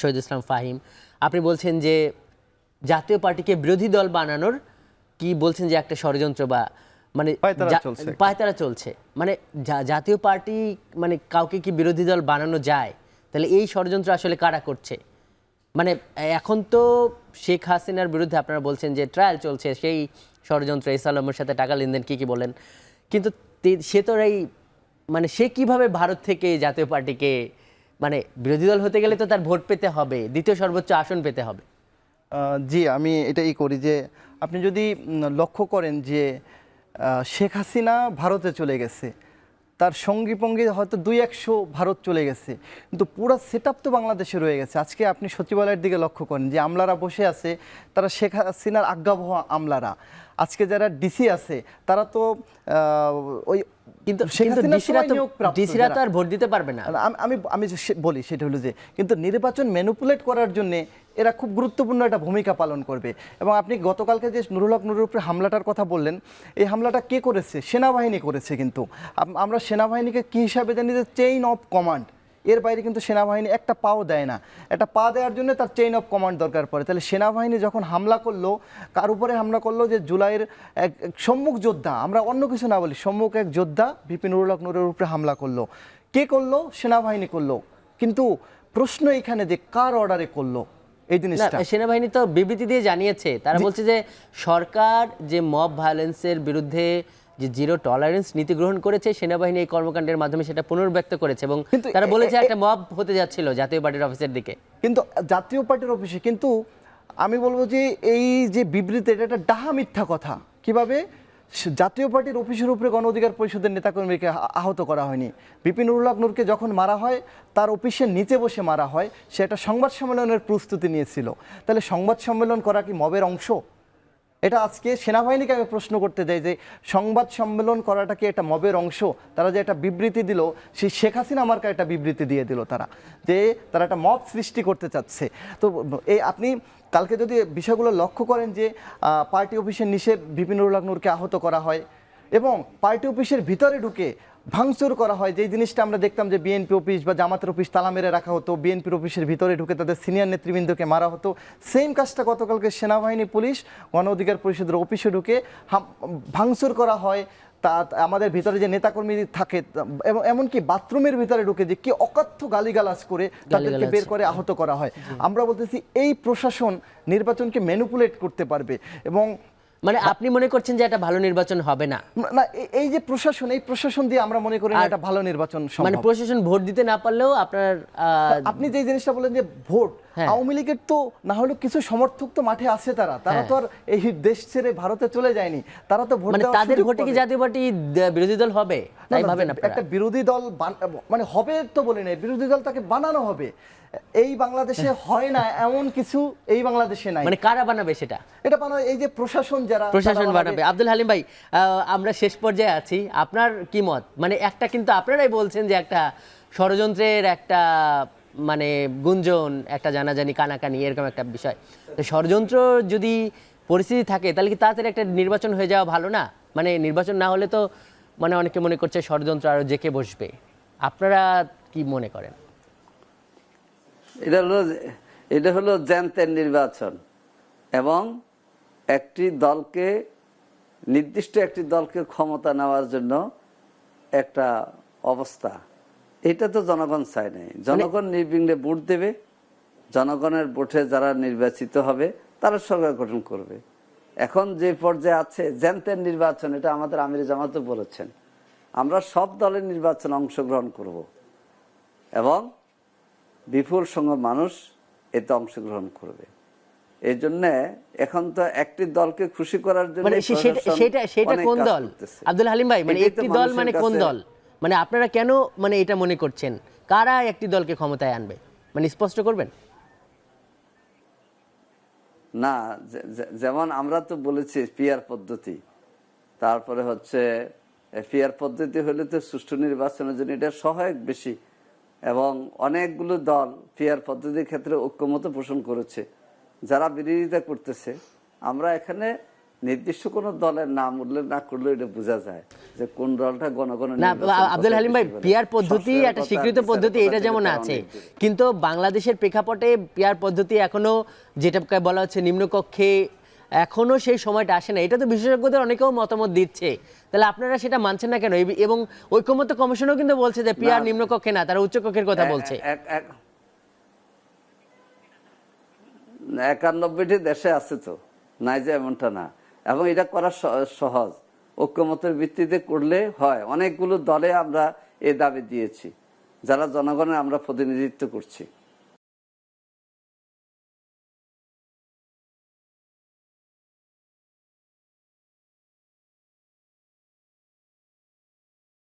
শহীদ ইসলাম ফাহিম, আপনি বলছেন যে জাতীয় পার্টিকে বিরোধী দল বানানোর কি বলছেন যে একটা ষড়যন্ত্র বা মানে পায়তারা চলছে, মানে জাতীয় পার্টি মানে কাউকে কি বিরোধী দল বানানো যায়? তাহলে এই ষড়যন্ত্র আসলে কারা করছে? মানে এখন তো শেখ হাসিনার বিরুদ্ধে আপনারা বলছেন যে ট্রায়াল চলছে, সেই ষড়যন্ত্র এস আলমের সাথে টাকা লেনদেন কি বলেন, কিন্তু সে তো এই মানে সে কিভাবে ভারত থেকে জাতীয় পার্টিকে, মানে বিরোধী দল হতে গেলে তো তার ভোট পেতে হবে, দ্বিতীয় সর্বোচ্চ আসন পেতে হবে। জি, আমি এটাই করি যে আপনি যদি লক্ষ্য করেন যে শেখ হাসিনা ভারতে চলে গেছে, তার সঙ্গী পঙ্গী হয়তো 200 ভারত চলে গেছে, কিন্তু পুরো সেট আপ তো বাংলাদেশে রয়ে গেছে। আজকে আপনি সচিবালয়ের দিকে লক্ষ্য করেন যে আমলারা বসে আছে, তারা শেখ হাসিনার আজ্ঞাবহ আমলারা। আজকে যারা ডিসি আছে তারা তো ওই কিন্তু ডিসিরা তো আর ভোট দিতে পারবে না। আমি আমি বলি সেটা হলো যে কিন্তু নির্বাচন ম্যানিপুলেট করার জন্য এরা খুব গুরুত্বপূর্ণ একটা ভূমিকা পালন করবে। এবং আপনি গতকালকে যে নুরুল হক নুরের উপরে হামলাটার কথা বললেন, এই হামলাটা কে করেছে? সেনাবাহিনী করেছে। কিন্তু আমরা সেনাবাহিনীকে কী হিসাবে জানি যে চেইন অফ কমান্ড, এর বাইরে কিন্তু সেনাবাহিনী একটা পাও দেয় না। একটা পা দেওয়ার জন্য তার চেইন অফ কমান্ড দরকার পড়ে। তাহলে সেনাবাহিনী যখন হামলা করলো, কার উপরে হামলা করলো? যে জুলাইয়ের এক সম্মুখ যোদ্ধা, আমরা অন্য কিছু না বলি, সম্মুখ এক যোদ্ধা ভিপি নুরুল হক নুরের উপরে হামলা করলো। কে করলো? সেনাবাহিনী করলো। কিন্তু প্রশ্ন এখানে যে কার অর্ডারে করলো এই জিনিসটা? সেনাবাহিনী তো বিবৃতি দিয়ে জানিয়েছে, তারা বলছে যে সরকার যে মব ভায়োলেন্সের বিরুদ্ধে যে জিরো টলারেন্স নীতি গ্রহণ করেছে, সেনাবাহিনী এই কর্মকাণ্ডের মাধ্যমে সেটা পুনর্ব্যক্ত করেছে এবং তারা বলেছে একটা মব হতে যাচ্ছিল জাতীয় পার্টির অফিসের দিকে। কিন্তু জাতীয় পার্টির অফিসে কিন্তু আমি বলবো যে এই যে বিবৃতি, এটা একটা ডাহা মিথ্যা কথা। কিভাবে? জাতীয় পার্টির অফিসের উপরে গণ অধিকার পরিষদের নেতাকর্মীকে আহত করা হয়নি। ভিপি নুরুল হক নূরকে যখন মারা হয়, তার অফিসের নিচে বসে মারা হয়। সে একটা সংবাদ সম্মেলনের প্রস্তুতি নিয়েছিল। তাহলে সংবাদ সম্মেলন করা কি মবের অংশ? এটা আজকে সেনাবাহিনীকে আমি প্রশ্ন করতে যাই যে সংবাদ সম্মেলন করাটা কি একটা মবের অংশ? তারা যে একটা বিবৃতি দিল, সেই শেখ হাসিনা মার্কা একটা বিবৃতি দিয়ে দিল তারা, যে তারা একটা মব সৃষ্টি করতে চাচ্ছে। তো এই আপনি কালকে যদি বিষয়গুলো লক্ষ্য করেন যে পার্টি অফিসের নিচে ভিপি নুরুল হক নূরকে আহত করা হয় এবং পার্টি অফিসের ভিতরে ঢুকে ভাঙচুর করা হয়, যেই জিনিসটা আমরা দেখতাম যে বিএনপি অফিস বা জামাতের অফিস তালা মেরে রাখা হতো, বিএনপির অফিসের ভিতরে ঢুকে তাদের সিনিয়র নেতৃবৃন্দকে মারা হতো। সেম কাজটা গতকালকে সেনাবাহিনী, পুলিশ, গণ অধিকার পরিষদের অফিসে ঢুকে ভাঙচুর করা হয়। তা আমাদের ভিতরে যে নেতাকর্মী থাকে এবং এমনকি বাথরুমের ভিতরে ঢুকে যে কি অকথ্য গালিগালাজ করে তাদেরকে বের করে আহত করা হয়। আমরা বলতেছি এই প্রশাসন নির্বাচনকে ম্যানিপুলেট করতে পারবে। এবং মানে আপনি মনে করছেন যে এটা ভালো নির্বাচন হবে না? না, এই যে প্রশাসন, এই প্রশাসন দিয়ে আমরা মনে করি না এটা ভালো নির্বাচন সম্ভব। মানে প্রশাসন ভোট দিতে না পারলেও আপনার আপনি যে জিনিসটা বলেন যে ভোট, আওয়ামী লীগের তো না হলেও কিছু সমর্থক তো মাঠে আছে, তারা তো আর এই দেশ ছেড়ে ভারতে চলে যায়নি। তারা তো ভোট মানে তাদের ভোটে কি জাতীয় পার্টি বিরোধী দল হবে? তাই ভাবেন আপনারা? একটা বিরোধী দল মানে হবে তো বলি না, বিরোধী দল তাকে বানানো হবে। এই বাংলাদেশে হয় না এমন কিছু, এই বাংলাদেশে নাই। মানে কারা বানাবে সেটা? এটা বানাবে এই যে প্রশাসন, যারা প্রশাসন বানাবে। আব্দুল হালিম ভাই, আমরা শেষ পর্যায়ে আছি, আপনার কি মত? মানে একটা কিন্তু আপনারাই বলছেন যে একটা ষড়যন্ত্রের একটা মানে গুঞ্জন, একটা জানাজানি কানাকানি এরকম একটা বিষয়। তো ষড়যন্ত্র যদি পরিস্থিতি থাকে তাহলে কি তাড়াতাড়ি একটা নির্বাচন হয়ে যাওয়া ভালো না? মানে নির্বাচন না হলে তো মানে অনেকে মনে করছে ষড়যন্ত্র আরো জেকে বসবে। আপনারা কি মনে করেন? এটা হলো জ্যান্তের নির্বাচন এবং নির্দিষ্ট একটি দলকে ক্ষমতা নেওয়ার জন্য একটা অবস্থা। এটা তো জনগণ চায় নাই। জনগণ নির্বিঘ্নে ভোট দেবে, জনগণের ভোটে যারা নির্বাচিত হবে তারা সরকার গঠন করবে। এখন যে পর্যায়ে আছে জ্যান্তের নির্বাচন, এটা আমাদের আমির জামাতও বলেছেন, আমরা সব দলের নির্বাচনে অংশগ্রহণ করব এবং বিপুল সংখ্যক মানুষ এতে অংশগ্রহণ করবে। এই জন্য এখন তো একটি দলকে খুশি করার জন্য সেটা কোন দল আব্দুল হালিম ভাই? মানে একটি দল মানে কোন দল? মানে আপনারা কেন মানে এটা মনে করছেন কারা একটি দলকে ক্ষমতায় আনবে? মানে স্পষ্ট করবেন না। যেমন আমরা তো বলেছি পিআর পদ্ধতি, তারপরে হচ্ছে পিআর পদ্ধতি হলে তো সুষ্ঠু নির্বাচনের জন্য এটা সহায়ক বেশি এবং অনেকগুলো দল পিআর পদ্ধতির ক্ষেত্রে ঐক্যমত পোষণ করেছে। যারা বিরোধিতা করতেছে, আমরা এখানে নির্দিষ্ট কোন দলের নাম উল্লেখ না করলে এটা বোঝা যায় যে কোন দলটা গণগণের না নির্বাচন আব্দুল হালিম ভাই, বেশি করে। পিয়ার পদ্ধতি সবসময় একটা কথা স্বীকৃত বিচারের পদ্ধতি, কথা এটা থেকে যেমন তারা আছে, অনেক দূরে। কিন্তু বাংলাদেশের প্রেক্ষাপটে পিয়ার পদ্ধতি এখনো, যেটাকে বলা হচ্ছে নিম্নকক্ষে, এখনো সেই সময়টা আসে না। এটা তো বিশেষজ্ঞদের অনেকেও মতামত দিচ্ছে, তাহলে আপনারা সেটা মানছেন না কেন? এবং ঐকমত্য কমিশনও কিন্তু বলছে যে পিয়ার নিম্নকক্ষে না, তারা উচ্চকক্ষের কথা বলছে। 91টি দেশে আছে তো, নাই যে এমনটা না, এবং এটা করা সহজ, ঐক্যমতের ভিত্তিতে করলে হয়। অনেকগুলো দলে আমরা এই দাবি দিয়েছি, যারা জনগণের আমরা প্রতিনিধিত্ব করছি।